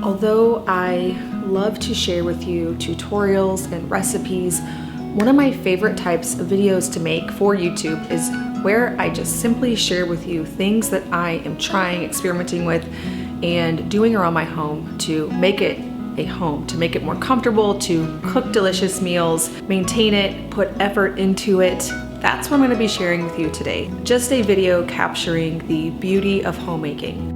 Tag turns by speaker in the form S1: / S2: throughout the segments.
S1: Although I love to share with you tutorials and recipes, one of my favorite types of videos to make for YouTube is where I just simply share with you things that I am trying, experimenting with, and doing around my home to make it a home, to make it more comfortable, to cook delicious meals, maintain it, put effort into it. That's what I'm going to be sharing with you today. Just a video capturing the beauty of homemaking.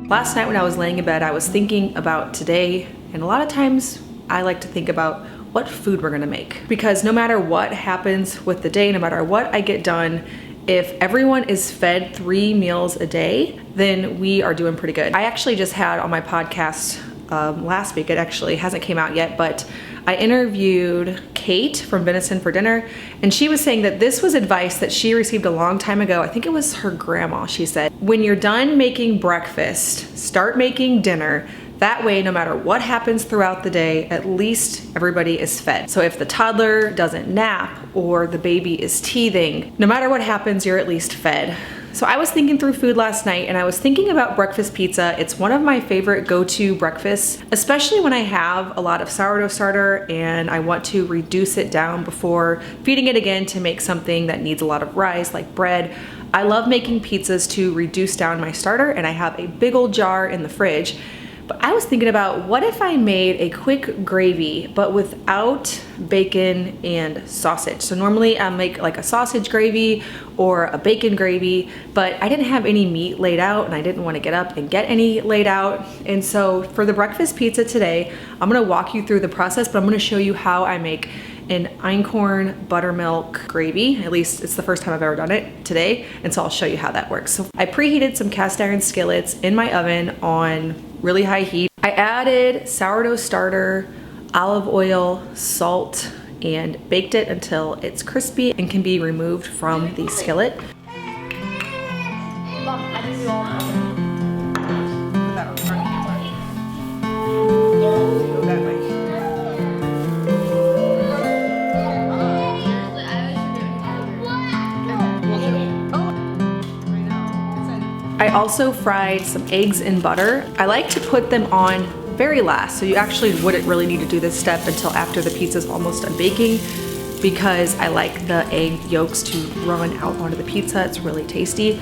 S1: Last night when I was laying in bed, I was thinking about today, and a lot of times I like to think about what food we're gonna make. Because no matter what happens with the day, no matter what I get done, if everyone is fed 3 meals a day, then we are doing pretty good. I actually just had on my podcast last week, it actually hasn't came out yet, but I interviewed Kate from Venison for Dinner, and she was saying that this was advice that she received a long time ago. I think it was her grandma. She said, when you're done making breakfast, start making dinner. That way, no matter what happens throughout the day, at least everybody is fed. So if the toddler doesn't nap or the baby is teething, no matter what happens, you're at least fed. So I was thinking through food last night, and I was thinking about breakfast pizza. It's one of my favorite go-to breakfasts, especially when I have a lot of sourdough starter and I want to reduce it down before feeding it again to make something that needs a lot of rice, like bread. I love making pizzas to reduce down my starter, and I have a big old jar in the fridge. But I was thinking about, what if I made a quick gravy, but without bacon and sausage? So normally I make like a sausage gravy or a bacon gravy, but I didn't have any meat laid out and I didn't want to get up and get any laid out. And so for the breakfast pizza today, I'm gonna walk you through the process, but I'm gonna show you how I make an einkorn buttermilk gravy. At least it's the first time I've ever done it today, and so I'll show you how that works. So I preheated some cast iron skillets in my oven on really high heat. I added sourdough starter, olive oil, salt, and baked it until it's crispy and can be removed from the skillet. I also fried some eggs in butter. I like to put them on very last, so you actually wouldn't really need to do this step until after the pizza's almost done baking, because I like the egg yolks to run out onto the pizza. It's really tasty.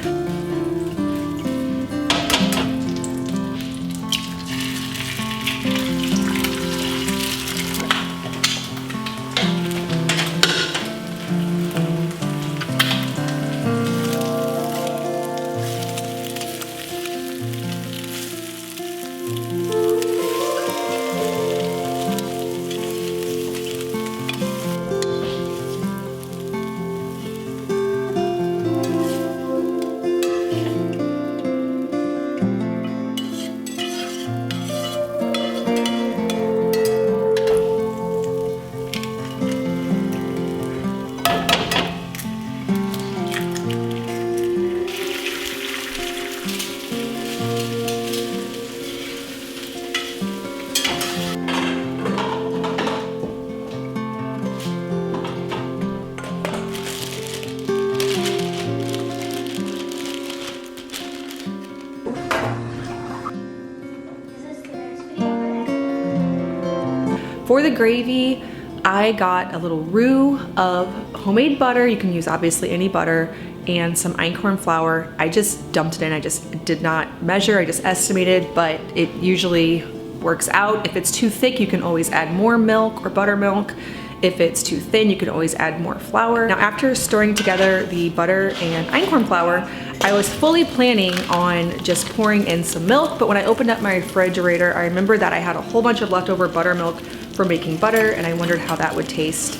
S1: For the gravy, I got a little roux of homemade butter. You can use obviously any butter, and some einkorn flour. I just dumped it in. I just did not measure, I just estimated, but it usually works out. If it's too thick, you can always add more milk or buttermilk. If it's too thin, you can always add more flour. Now, after stirring together the butter and einkorn flour, I was fully planning on just pouring in some milk, but when I opened up my refrigerator, I remembered that I had a whole bunch of leftover buttermilk for making butter, and I wondered how that would taste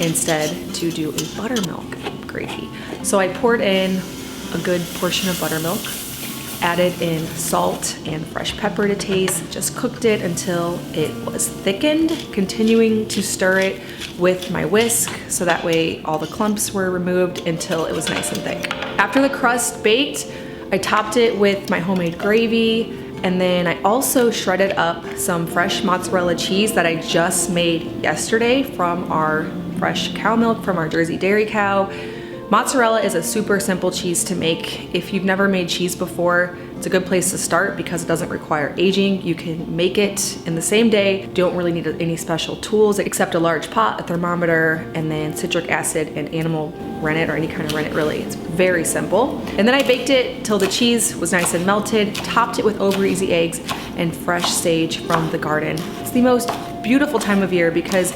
S1: instead to do a buttermilk gravy. So I poured in a good portion of buttermilk, added in salt and fresh pepper to taste, just cooked it until it was thickened, continuing to stir it with my whisk so that way all the clumps were removed until it was nice and thick. After the crust baked, I topped it with my homemade gravy, and then I also shredded up some fresh mozzarella cheese that I just made yesterday from our fresh cow milk from our Jersey dairy cow. Mozzarella is a super simple cheese to make. If you've never made cheese before, it's a good place to start because it doesn't require aging. You can make it in the same day. You don't really need any special tools except a large pot, a thermometer, and then citric acid and animal rennet, or any kind of rennet really. It's very simple. And then I baked it till the cheese was nice and melted, topped it with over easy eggs and fresh sage from the garden. It's the most beautiful time of year because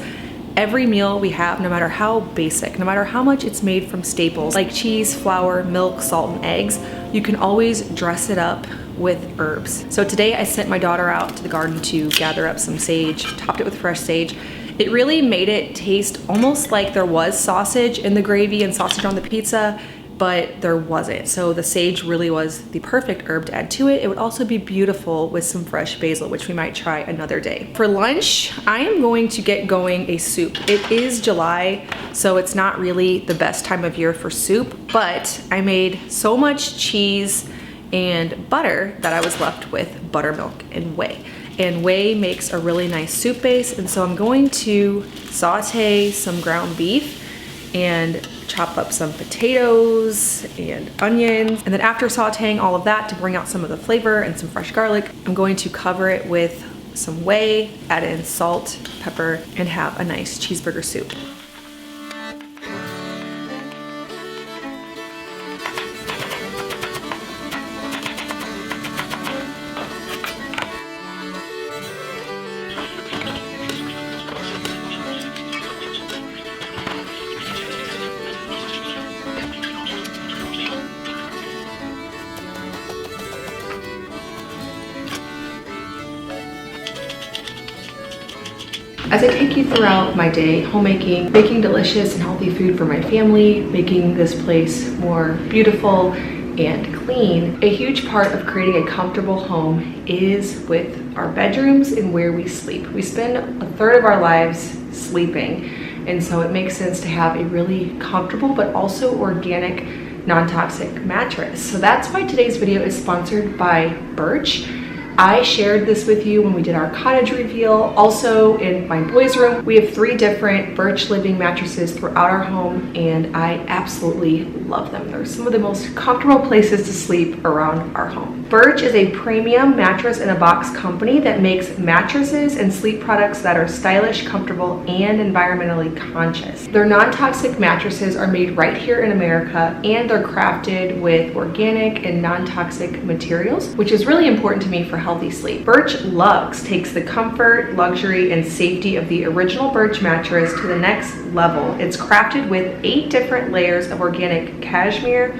S1: every meal we have, no matter how basic, no matter how much it's made from staples like cheese, flour, milk, salt, and eggs, you can always dress it up with herbs. So today I sent my daughter out to the garden to gather up some sage, topped it with fresh sage. It really made it taste almost like there was sausage in the gravy and sausage on the pizza, but there wasn't. So the sage really was the perfect herb to add to it. It would also be beautiful with some fresh basil, which we might try another day. For lunch, I am going to get going a soup. It is July, so it's not really the best time of year for soup, but I made so much cheese and butter that I was left with buttermilk and whey. And whey makes a really nice soup base, and so I'm going to saute some ground beef and chop up some potatoes and onions. And then after sauteing all of that to bring out some of the flavor and some fresh garlic, I'm going to cover it with some whey, add in salt, pepper, and have a nice cheeseburger soup. As I take you throughout my day homemaking, making delicious and healthy food for my family, making this place more beautiful and clean, a huge part of creating a comfortable home is with our bedrooms and where we sleep. We spend a third of our lives sleeping, and so it makes sense to have a really comfortable but also organic, non-toxic mattress. So that's why today's video is sponsored by Birch. I shared this with you when we did our cottage reveal. Also in my boys' room, we have 3 different Birch living mattresses throughout our home, and I absolutely love them. They're some of the most comfortable places to sleep around our home. Birch is a premium mattress in a box company that makes mattresses and sleep products that are stylish, comfortable, and environmentally conscious. Their non-toxic mattresses are made right here in America, and they're crafted with organic and non-toxic materials, which is really important to me for healthy sleep. Birch Luxe takes the comfort, luxury, and safety of the original Birch mattress to the next level. It's crafted with 8 different layers of organic cashmere,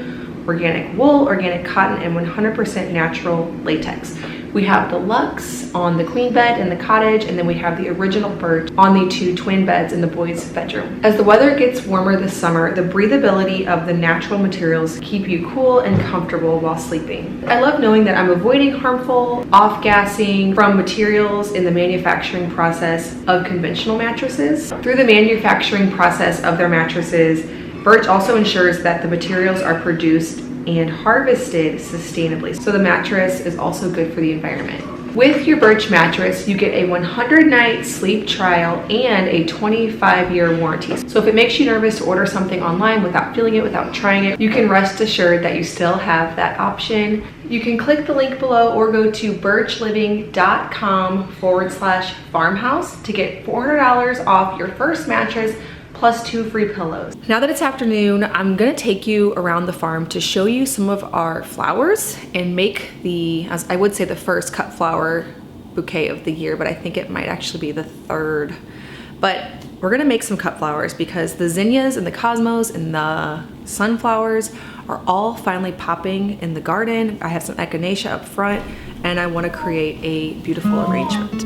S1: organic wool, organic cotton, and 100% natural latex. We have the Luxe on the queen bed in the cottage, and then we have the original Birch on the 2 twin beds in the boys' bedroom. As the weather gets warmer this summer, the breathability of the natural materials keep you cool and comfortable while sleeping. I love knowing that I'm avoiding harmful off-gassing from materials in the manufacturing process of conventional mattresses. Through the manufacturing process of their mattresses, Birch also ensures that the materials are produced and harvested sustainably, so the mattress is also good for the environment. With your Birch mattress, you get a 100-night sleep trial and a 25-year warranty. So if it makes you nervous to order something online without feeling it, without trying it, you can rest assured that you still have that option. You can click the link below or go to birchliving.com/farmhouse to get $400 off your first mattress plus 2 free pillows. Now that it's afternoon, I'm gonna take you around the farm to show you some of our flowers and make the, as I would say, the first cut flower bouquet of the year, but I think it might actually be the 3rd. But we're gonna make some cut flowers because the zinnias and the cosmos and the sunflowers are all finally popping in the garden. I have some echinacea up front, and I wanna create a beautiful arrangement.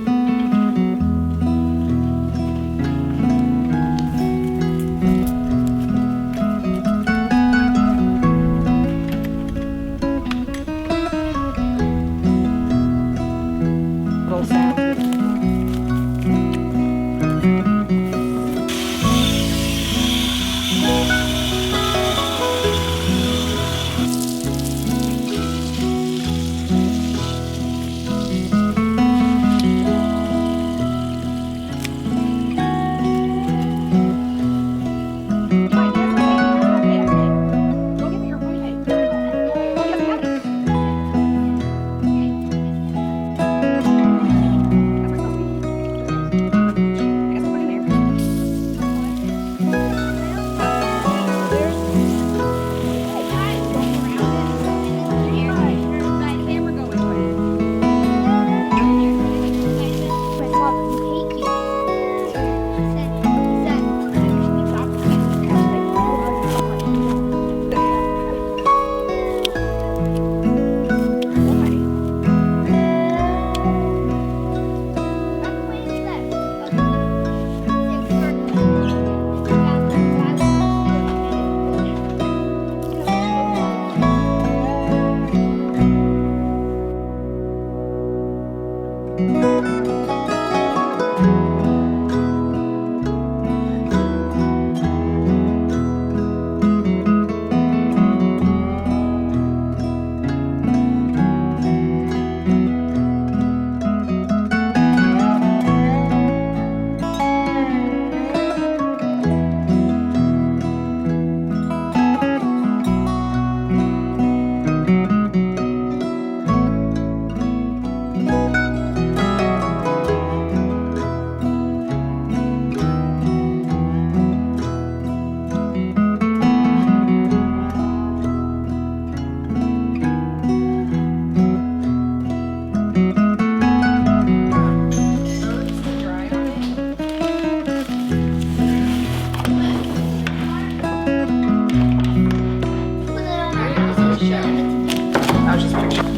S1: was just picturing.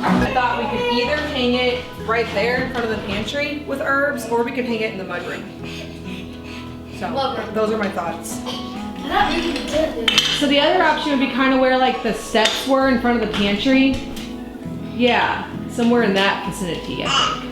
S1: I thought we could either hang it right there in front of the pantry with herbs, or we could hang it in the mudroom. So those are my thoughts. So the other option would be kind of where like the steps were in front of the pantry. Yeah, somewhere in that vicinity, I think.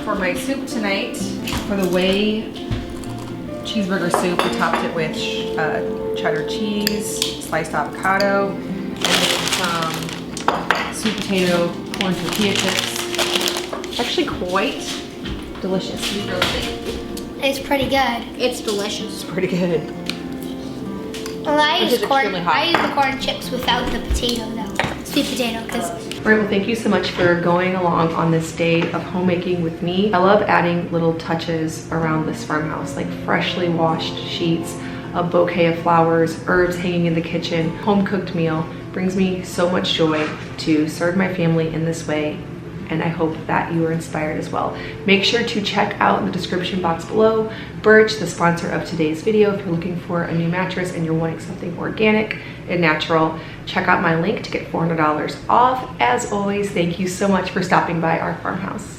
S1: For my soup tonight, for the whey cheeseburger soup, we topped it with cheddar cheese, sliced avocado, and then some sweet potato corn tortilla chips. It's actually quite delicious.
S2: It's pretty good. It's delicious.
S1: It's pretty good.
S2: Well, I use the corn chips without the potato though. Sweet potato, because.
S1: All right, well, thank you so much for going along on this day of homemaking with me. I love adding little touches around this farmhouse, like freshly washed sheets, a bouquet of flowers, herbs hanging in the kitchen, home-cooked meal. Brings me so much joy to serve my family in this way, and I hope that you are inspired as well. Make sure to check out in the description box below Birch, the sponsor of today's video. If you're looking for a new mattress and you're wanting something organic and natural, check out my link to get $400 off. As always, thank you so much for stopping by our farmhouse.